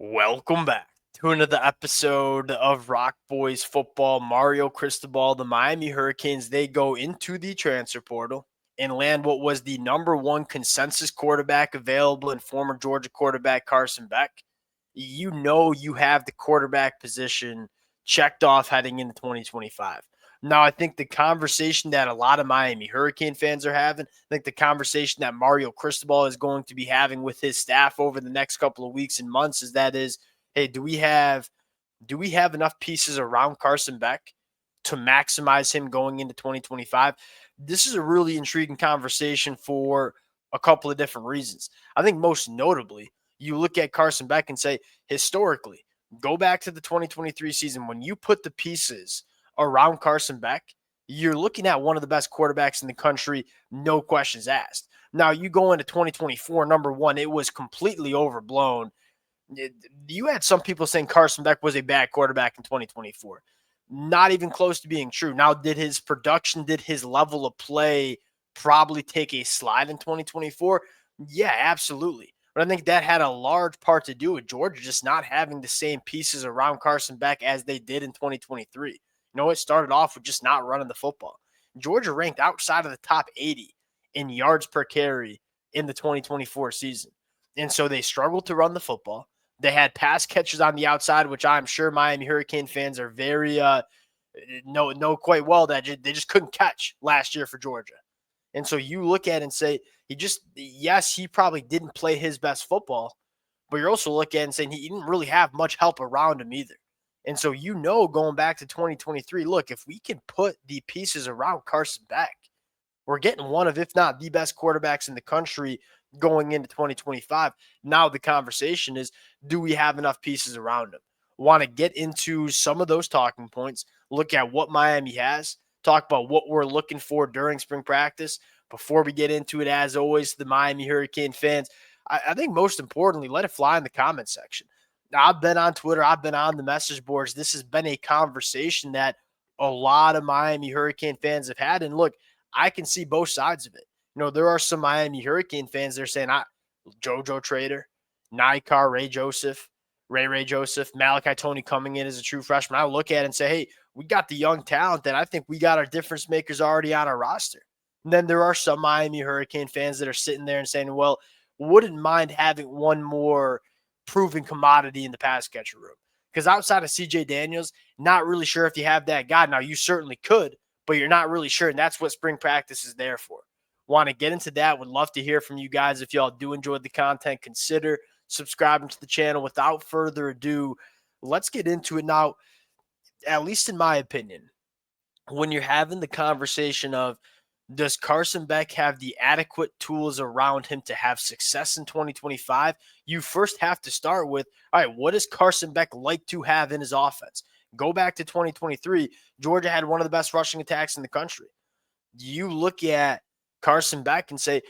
Welcome back to another episode of Rock Boys Football. Mario Cristobal, the Miami Hurricanes, they go into the transfer portal and land what was the number one consensus quarterback available in former Georgia quarterback Carson Beck. You know you have the quarterback position checked off heading into 2025. Now, I think the conversation that a lot of Miami Hurricane fans are having, I think the conversation that Mario Cristobal is going to be having with his staff over the next couple of weeks and months is, hey, do we have enough pieces around Carson Beck to maximize him going into 2025? This is a really intriguing conversation for a couple of different reasons. I think most notably, you look at Carson Beck and say, historically, go back to the 2023 season when you put the pieces around Carson Beck, you're looking at one of the best quarterbacks in the country, no questions asked. Now, you go into 2024, number one, it was completely overblown. You had some people saying Carson Beck was a bad quarterback in 2024. Not even close to being true. Now, did his level of play probably take a slide in 2024? Yeah, absolutely. But I think that had a large part to do with Georgia just not having the same pieces around Carson Beck as they did in 2023. It started off with just not running the football. Georgia ranked outside of the top 80 in yards per carry in the 2024 season. And so they struggled to run the football. They had pass catches on the outside, which I'm sure Miami Hurricane fans are very know quite well that they just couldn't catch last year for Georgia. And so you look at it and say, he probably didn't play his best football, but you're also looking at it and saying he didn't really have much help around him either. And so, going back to 2023, look, if we can put the pieces around Carson Beck, we're getting one of, if not the best quarterbacks in the country going into 2025. Now the conversation is, do we have enough pieces around him? Want to get into some of those talking points, look at what Miami has, talk about what we're looking for during spring practice. Before we get into it, as always, the Miami Hurricane fans, I think most importantly, let it fly in the comment section. Now, I've been on Twitter. I've been on the message boards. This has been a conversation that a lot of Miami Hurricane fans have had. And look, I can see both sides of it. There are some Miami Hurricane fans that are saying, JoJo Trader, Nikar, Ray Joseph, Malachi Tony coming in as a true freshman. I look at it and say, hey, we got the young talent that I think we got our difference makers already on our roster. And then there are some Miami Hurricane fans that are sitting there and saying, well, wouldn't mind having one more proven commodity in the pass catcher room. Because outside of CJ Daniels, not really sure if you have that guy. Now, you certainly could, but you're not really sure, and that's what spring practice is there for. Want to get into that? Would love to hear from you guys. If y'all do enjoy the content, consider subscribing to the channel. Without further ado, let's get into it now. At least in my opinion, when you're having the conversation of, does Carson Beck have the adequate tools around him to have success in 2025? You first have to start with, all right, what does Carson Beck like to have in his offense? Go back to 2023. Georgia had one of the best rushing attacks in the country. You look at Carson Beck and say,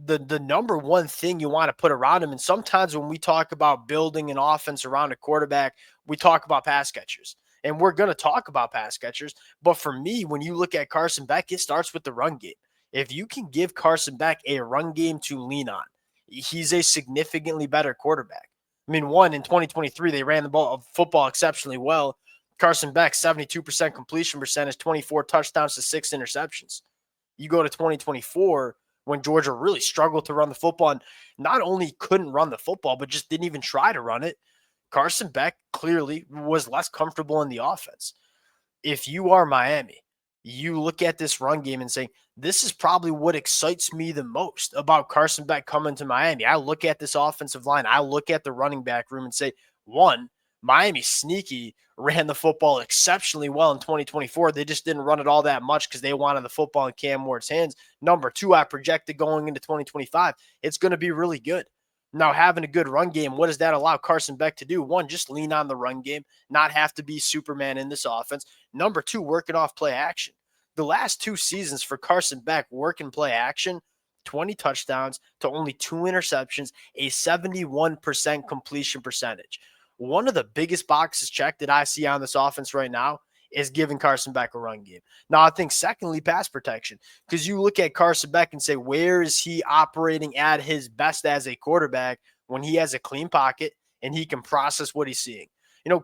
the number one thing you want to put around him, and sometimes when we talk about building an offense around a quarterback, we talk about pass catchers. And we're going to talk about pass catchers. But for me, when you look at Carson Beck, it starts with the run game. If you can give Carson Beck a run game to lean on, he's a significantly better quarterback. I mean, in 2023, they ran the football exceptionally well. Carson Beck, 72% completion percentage, 24 touchdowns to 6 interceptions. You go to 2024, when Georgia really struggled to run the football and not only couldn't run the football, but just didn't even try to run it. Carson Beck clearly was less comfortable in the offense. If you are Miami, you look at this run game and say, this is probably what excites me the most about Carson Beck coming to Miami. I look at this offensive line. I look at the running back room and say, one, Miami sneaky ran the football exceptionally well in 2024. They just didn't run it all that much because they wanted the football in Cam Ward's hands. Number two, I projected going into 2025, it's going to be really good. Now, having a good run game, what does that allow Carson Beck to do? One, just lean on the run game, not have to be Superman in this offense. Number two, working off play action. The last 2 seasons for Carson Beck, working play action, 20 touchdowns to only 2 interceptions, a 71% completion percentage. One of the biggest boxes checked that I see on this offense right now is giving Carson Beck a run game. Now, I think secondly, pass protection, because you look at Carson Beck and say, where is he operating at his best as a quarterback when he has a clean pocket, and he can process what he's seeing.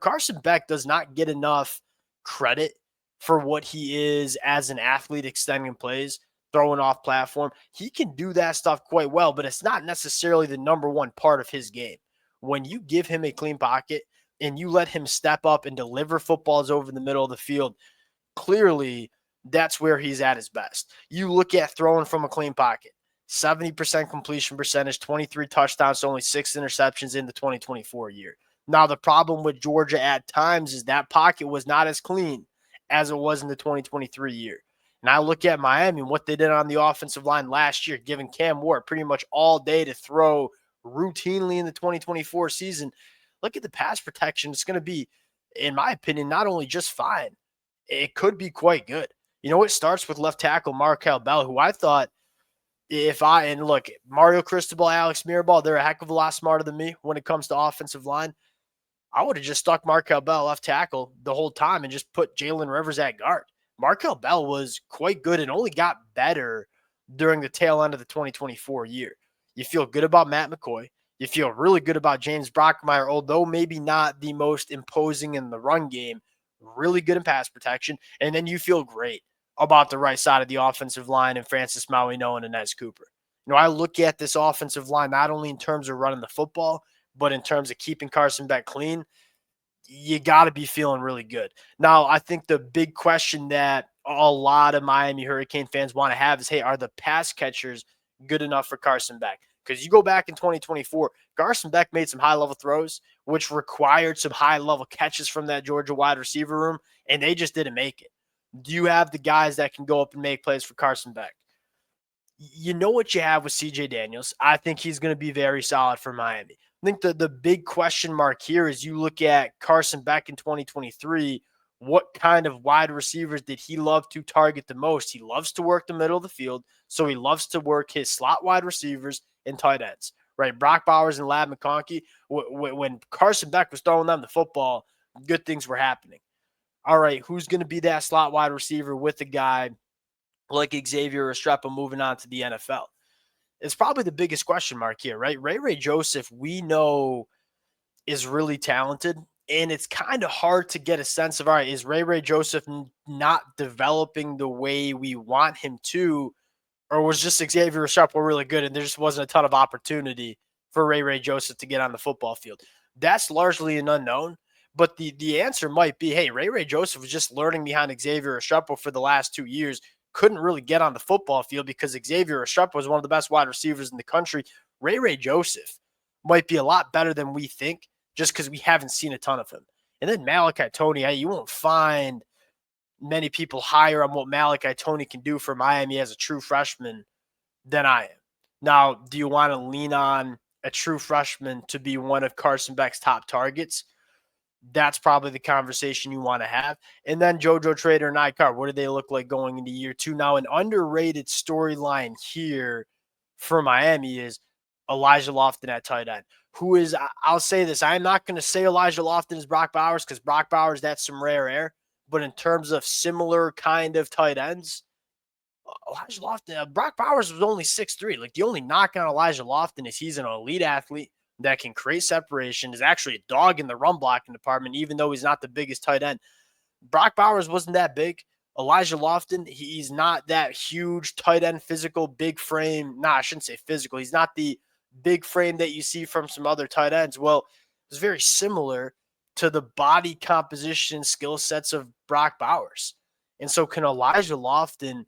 Carson Beck does not get enough credit for what he is as an athlete, extending plays, throwing off platform. He can do that stuff quite well, but it's not necessarily the number one part of his game. When you give him a clean pocket and you let him step up and deliver footballs over the middle of the field, clearly that's where he's at his best. You look at throwing from a clean pocket, 70% completion percentage, 23 touchdowns, only 6 interceptions in the 2024 year. Now, the problem with Georgia at times is that pocket was not as clean as it was in the 2023 year. And I look at Miami and what they did on the offensive line last year, giving Cam Ward pretty much all day to throw routinely in the 2024 season. Look at the pass protection. It's going to be, in my opinion, not only just fine, it could be quite good. It starts with left tackle Markel Bell, who I thought look, Mario Cristobal, Alex Mirabal, they're a heck of a lot smarter than me when it comes to offensive line. I would have just stuck Markel Bell left tackle the whole time and just put Jalen Rivers at guard. Markel Bell was quite good and only got better during the tail end of the 2024 year. You feel good about Matt McCoy. You feel really good about James Brockmeyer, although maybe not the most imposing in the run game, really good in pass protection. And then you feel great about the right side of the offensive line and Francis Mauigoa and Inez Cooper. I look at this offensive line not only in terms of running the football, but in terms of keeping Carson Beck clean. You got to be feeling really good. Now, I think the big question that a lot of Miami Hurricane fans want to have is, hey, are the pass catchers good enough for Carson Beck? Because you go back in 2024, Carson Beck made some high-level throws, which required some high-level catches from that Georgia wide receiver room, and they just didn't make it. Do you have the guys that can go up and make plays for Carson Beck? You know what you have with CJ Daniels. I think he's going to be very solid for Miami. I think the big question mark here is you look at Carson Beck in 2023, what kind of wide receivers did he love to target the most? He loves to work the middle of the field, so he loves to work his slot wide receivers and tight ends, right? Brock Bowers and Ladd McConkey, when Carson Beck was throwing them the football, good things were happening. All right, who's going to be that slot wide receiver with a guy like Xavier Restrepo moving on to the NFL? It's probably the biggest question mark here, right? Ray Joseph, we know, is really talented, and it's kind of hard to get a sense of, all right, is Ray Joseph not developing the way we want him to, or was just Xavier Restrepo really good and there just wasn't a ton of opportunity for Ray Joseph to get on the football field? That's largely an unknown, but the answer might be, hey, Ray Joseph was just learning behind Xavier Restrepo for the last 2 years, couldn't really get on the football field because Xavier Restrepo was one of the best wide receivers in the country. Ray Joseph might be a lot better than we think just because we haven't seen a ton of him. And then Malachi Toney, you won't find many people higher on what Malachi Toney can do for Miami as a true freshman than I am. Now, do you want to lean on a true freshman to be one of Carson Beck's top targets? That's probably the conversation you want to have. And then JoJo Trader and Icard, what do they look like going into year 2? Now, an underrated storyline here for Miami is Elijah Lofton at tight end, who is, I'll say this, I'm not going to say Elijah Lofton is Brock Bowers because Brock Bowers, that's some rare air. But in terms of similar kind of tight ends, Elijah Lofton, Brock Bowers was only 6'3". Like, the only knock on Elijah Lofton is he's an elite athlete that can create separation, is actually a dog in the run blocking department, even though he's not the biggest tight end. Brock Bowers wasn't that big. Elijah Lofton, he's not that huge tight end, physical, big frame. Nah, I shouldn't say physical. He's not the big frame that you see from some other tight ends. Well, it's very similar to the body composition skill sets of Brock Bowers. And so can Elijah Lofton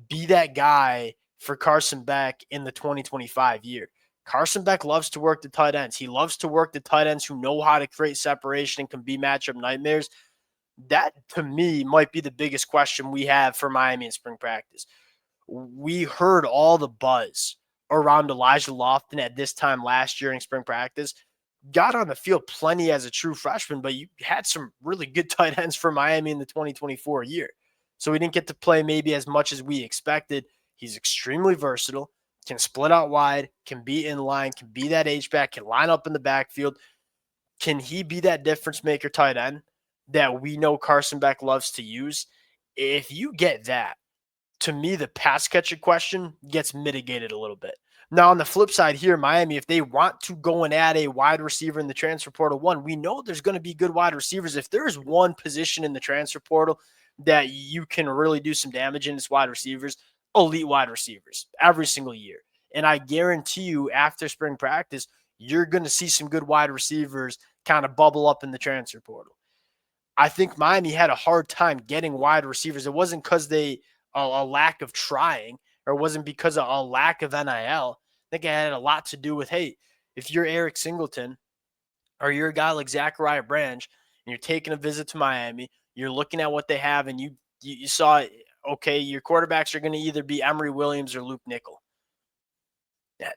be that guy for Carson Beck in the 2025 year? Carson Beck loves to work the tight ends. He loves to work the tight ends who know how to create separation and can be matchup nightmares. That, to me, might be the biggest question we have for Miami in spring practice. We heard all the buzz around Elijah Lofton at this time last year in spring practice. Got on the field plenty as a true freshman, but you had some really good tight ends for Miami in the 2024 year. So he didn't get to play maybe as much as we expected. He's extremely versatile, can split out wide, can be in line, can be that H-back, can line up in the backfield. Can he be that difference maker tight end that we know Carson Beck loves to use? If you get that, to me, the pass catcher question gets mitigated a little bit. Now, on the flip side here, Miami, if they want to go and add a wide receiver in the transfer portal, one, we know there's going to be good wide receivers. If there's one position in the transfer portal that you can really do some damage in, it's wide receivers, elite wide receivers every single year. And I guarantee you, after spring practice, you're going to see some good wide receivers kind of bubble up in the transfer portal. I think Miami had a hard time getting wide receivers. It wasn't because a lack of trying, or it wasn't because of a lack of NIL. I think it had a lot to do with, hey, if you're Eric Singleton or you're a guy like Zachariah Branch and you're taking a visit to Miami, you're looking at what they have and you saw, okay, your quarterbacks are going to either be Emory Williams or Luke Nickel.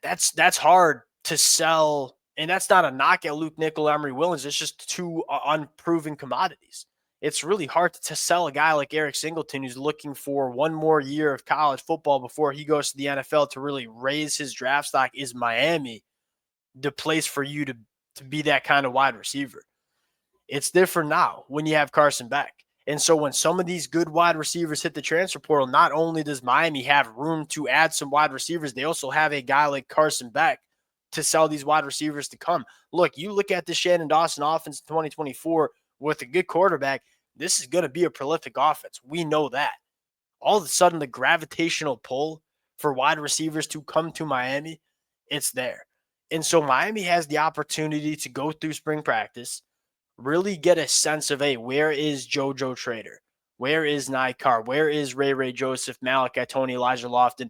That's hard to sell, and that's not a knock at Luke Nickel, Emory Williams. It's just two unproven commodities. It's really hard to sell a guy like Eric Singleton who's looking for one more year of college football before he goes to the NFL to really raise his draft stock. Is Miami the place for you to be that kind of wide receiver? It's different now when you have Carson Beck. And so when some of these good wide receivers hit the transfer portal, not only does Miami have room to add some wide receivers, they also have a guy like Carson Beck to sell these wide receivers to come. Look, you look at the Shannon Dawson offense in 2024 with a good quarterback, this is going to be a prolific offense. We know that. All of a sudden, the gravitational pull for wide receivers to come to Miami, it's there. And so Miami has the opportunity to go through spring practice, really get a sense of, hey, where is JoJo Trader? Where is Nikar? Where is Ray Joseph, Malachi Tony, Elijah Lofton?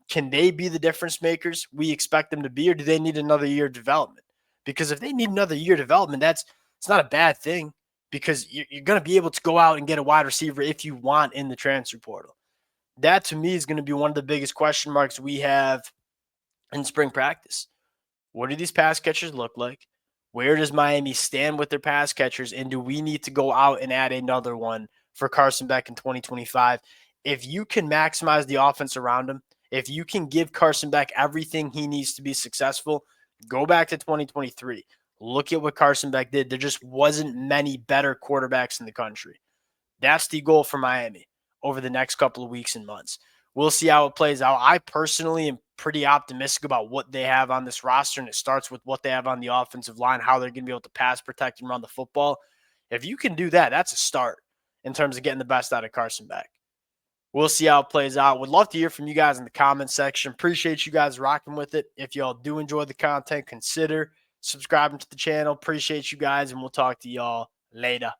Can they be the difference makers we expect them to be, or do they need another year of development? Because if they need another year of development, it's not a bad thing, because you're going to be able to go out and get a wide receiver if you want in the transfer portal. That, to me, is going to be one of the biggest question marks we have in spring practice. What do these pass catchers look like? Where does Miami stand with their pass catchers? And do we need to go out and add another one for Carson Beck in 2025? If you can maximize the offense around him, if you can give Carson Beck everything he needs to be successful, go back to 2023. Look at what Carson Beck did. There just wasn't many better quarterbacks in the country. That's the goal for Miami over the next couple of weeks and months. We'll see how it plays out. I personally am pretty optimistic about what they have on this roster, and it starts with what they have on the offensive line, how they're going to be able to pass protect and run the football. If you can do that, that's a start in terms of getting the best out of Carson Beck. We'll see how it plays out. Would love to hear from you guys in the comment section. Appreciate you guys rocking with it. If y'all do enjoy the content, consider subscribing to the channel. Appreciate you guys, and we'll talk to y'all later.